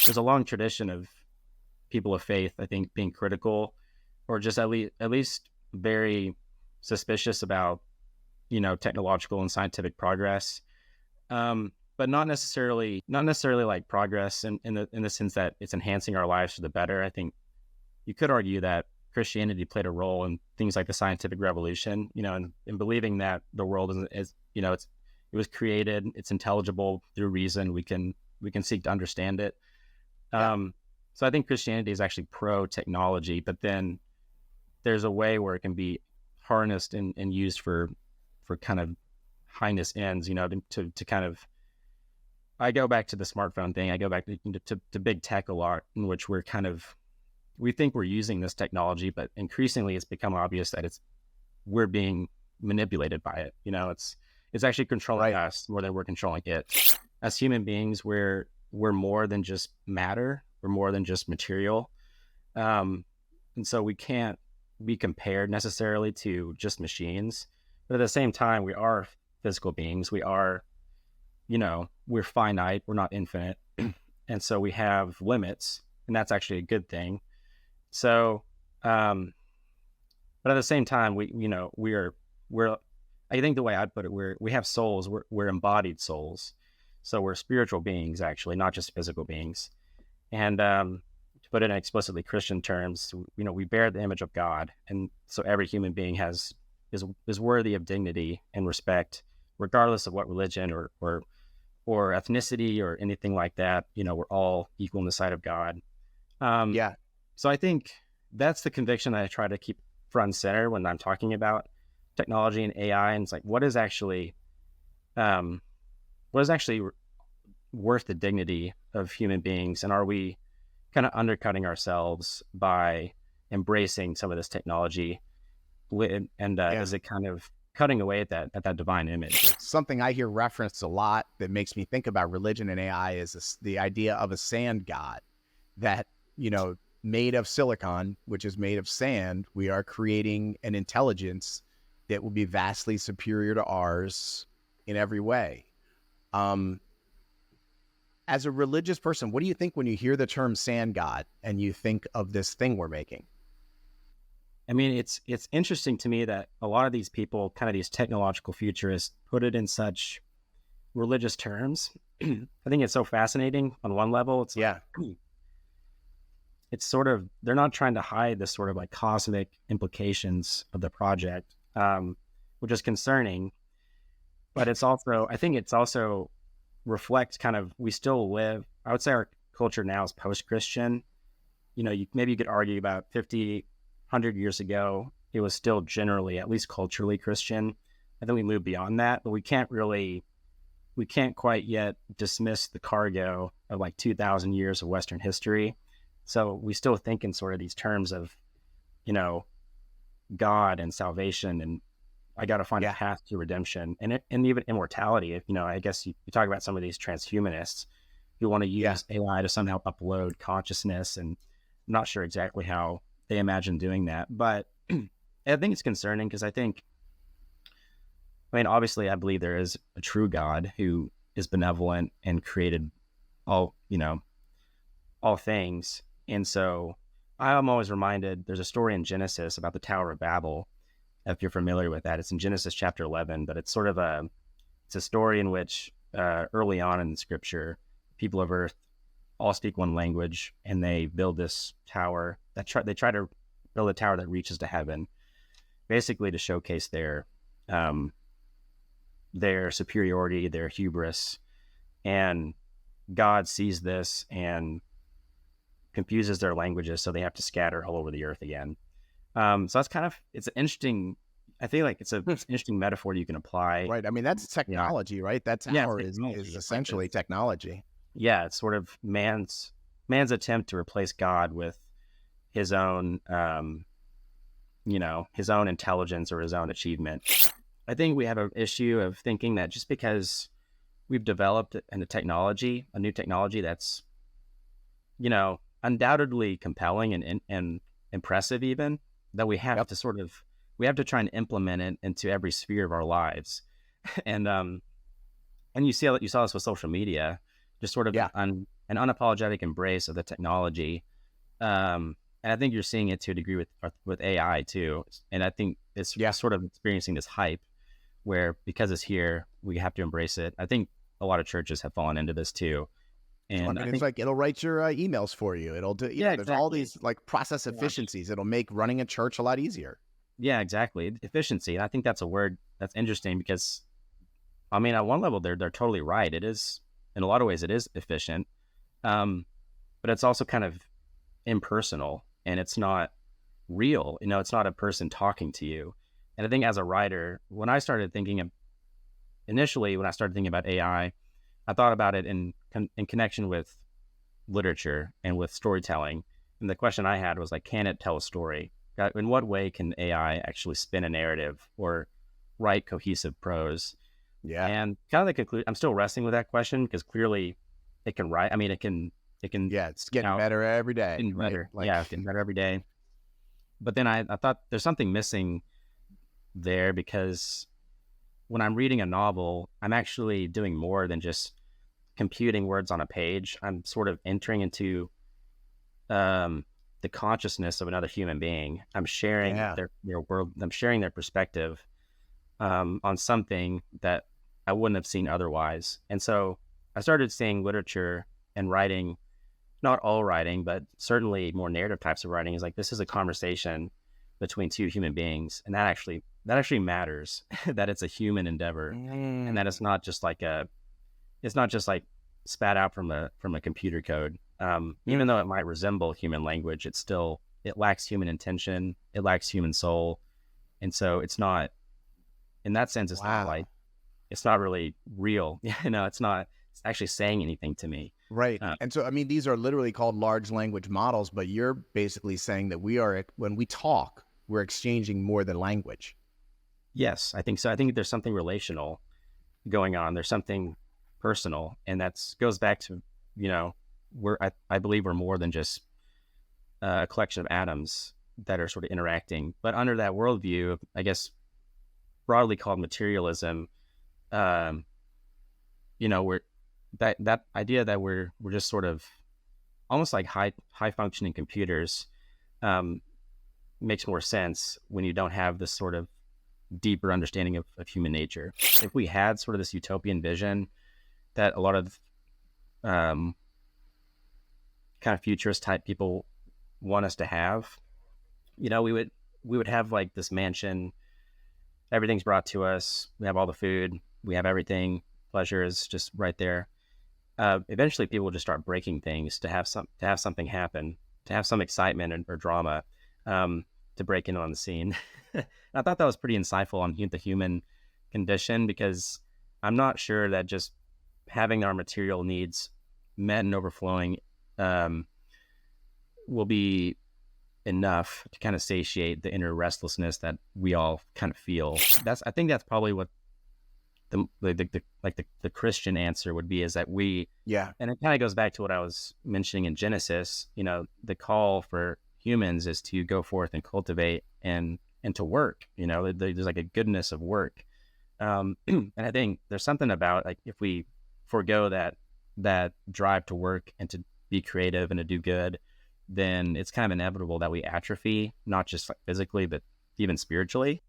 there's a long tradition of people of faith, I think, being critical or just at least very suspicious about, technological and scientific progress. But not necessarily like progress in the sense that it's enhancing our lives for the better. I think you could argue that Christianity played a role in things like the scientific revolution, in believing that the world it was created, it's intelligible through reason. We can seek to understand it. So I think Christianity is actually pro technology, but then there's a way where it can be harnessed and used for kind of highness ends, to kind of, I go back to the smartphone thing. I go back to big tech a lot, in which we think we're using this technology, but increasingly it's become obvious that we're being manipulated by it. It's actually controlling us more than we're controlling it. As human beings, we're more than just matter. We're more than just material. And so we can't be compared necessarily to just machines. But at the same time, we are physical beings. We are, we're finite. We're not infinite. And so we have limits, and that's actually a good thing. So, but at the same time, we're, I think the way I'd put it, we have souls. We're embodied souls. So we're spiritual beings, actually, not just physical beings. And to put it in explicitly Christian terms, we bear the image of God, and so every human being is worthy of dignity and respect, regardless of what religion or ethnicity or anything like that. We're all equal in the sight of God. So I think that's the conviction that I try to keep front and center when I'm talking about technology and AI. And it's like, what is actually worth the dignity of human beings? And are we kind of undercutting ourselves by embracing some of this technology? Is it kind of cutting away at that divine image? Something I hear referenced a lot that makes me think about religion and AI is the idea of a sand god that, made of silicon, which is made of sand. We are creating an intelligence that will be vastly superior to ours in every way. As a religious person, what do you think when you hear the term sand god and you think of this thing we're making? I mean, it's interesting to me that a lot of these people, kind of these technological futurists, put it in such religious terms. I think it's so fascinating on one level. It's it's sort of, they're not trying to hide the sort of like cosmic implications of the project, which is concerning. But I think it's also reflects kind of, we still live, I would say our culture now is post-Christian. Maybe you could argue about 50, 100 years ago, it was still generally, at least culturally, Christian. I think we moved beyond that, but we can't quite yet dismiss the cargo of like 2,000 years of Western history. So we still think in sort of these terms of, God and salvation, and I got to find a path to redemption and even immortality. I guess you talk about some of these transhumanists who want to use AI to somehow upload consciousness, and I'm not sure exactly how they imagine doing that. But I think it's concerning because obviously I believe there is a true God who is benevolent and created all things. And so I'm always reminded, there's a story in Genesis about the Tower of Babel, if you're familiar with that. It's in Genesis chapter 11, but it's sort of it's a story in which early on in the scripture, people of earth all speak one language, and they build this tower they try to build a tower that reaches to heaven, basically to showcase their superiority, their hubris. And God sees this and confuses their languages, so they have to scatter all over the earth again. So that's it's an interesting, I feel like it's an interesting metaphor you can apply. Right. I mean, that's technology, right? That's is essentially technology. Yeah. It's sort of man's attempt to replace God with his own, his own intelligence or his own achievement. I think we have an issue of thinking that just because we've developed a new technology that's, undoubtedly compelling and impressive, even, that we have to try and implement it into every sphere of our lives. And you saw this with social media, just sort of an unapologetic embrace of the technology. And I think you're seeing it to a degree with AI too. And I think it's Yeah. sort of experiencing this hype where because it's here, we have to embrace it. I think a lot of churches have fallen into this too. I And I mean, it's think, like it'll write your emails for you. It'll do, yeah, there's all exactly. these like process Yeah. efficiencies. It'll make running a church a lot easier. Yeah, exactly. Efficiency. And I think that's a word that's interesting because, I mean, at one level, they're totally right. It is, in a lot of ways, it is efficient. Um, but it's also kind of impersonal and it's not real. It's not a person talking to you. And I think as a writer, initially, when I started thinking about AI, I thought about it in connection with literature and with storytelling. And the question I had was like, can it tell a story? In what way can AI actually spin a narrative or write cohesive prose? Yeah. And kind of the conclusion, I'm still wrestling with that question because clearly it can write. I mean, it can Yeah. It's getting out better every day. getting Right. better. Like, Yeah, it's getting better every day. But then I thought there's something missing there because when I'm reading a novel, I'm actually doing more than just computing words on a page. I'm sort of entering into um, the consciousness of another human being. I'm sharing yeah. their world. I'm sharing their perspective on something that I wouldn't have seen otherwise. And so I started seeing literature and writing, not all writing, but certainly more narrative types of writing is like, this is a conversation between two human beings. And that actually matters that it's a human endeavor and that Mm. it's not just like spat out from a computer code. Even though it might resemble human language, it lacks human intention. It lacks human soul. And so it's not, in that sense, Wow. it's not really real. It's actually saying anything to me. Right. Uh, And so, I mean, these are literally called large language models, but you're basically saying that when we talk, we're exchanging more than language. yes, I think so. I think there's something relational going on. There's something personal. And that's goes back to, I believe we're more than just a collection of atoms that are sort of interacting. But under that worldview, I guess broadly called materialism, um, we're that idea that we're just sort of almost like high functioning computers um, makes more sense when you don't have this sort of deeper understanding of human nature. If we had sort of this utopian vision that a lot of um, kind of futurist type people want us to have, we would have like this mansion, everything's brought to us, we have all the food, we have everything, pleasure is just right there. Eventually people will just start breaking things to have something happen, to have some excitement or drama, um, to break in on the scene. I thought that was pretty insightful on the human condition because I'm not sure that just having our material needs met and overflowing um, will be enough to kind of satiate the inner restlessness that we all kind of feel. I think that's probably what the Christian answer would be, is that Yeah. and it kind of goes back to what I was mentioning in Genesis. The call for humans is to go forth and cultivate and to work. There's like a goodness of work, and I think there's something about like if we forego that drive to work and to be creative and to do good, then it's kind of inevitable that we atrophy, not just like physically, but even spiritually.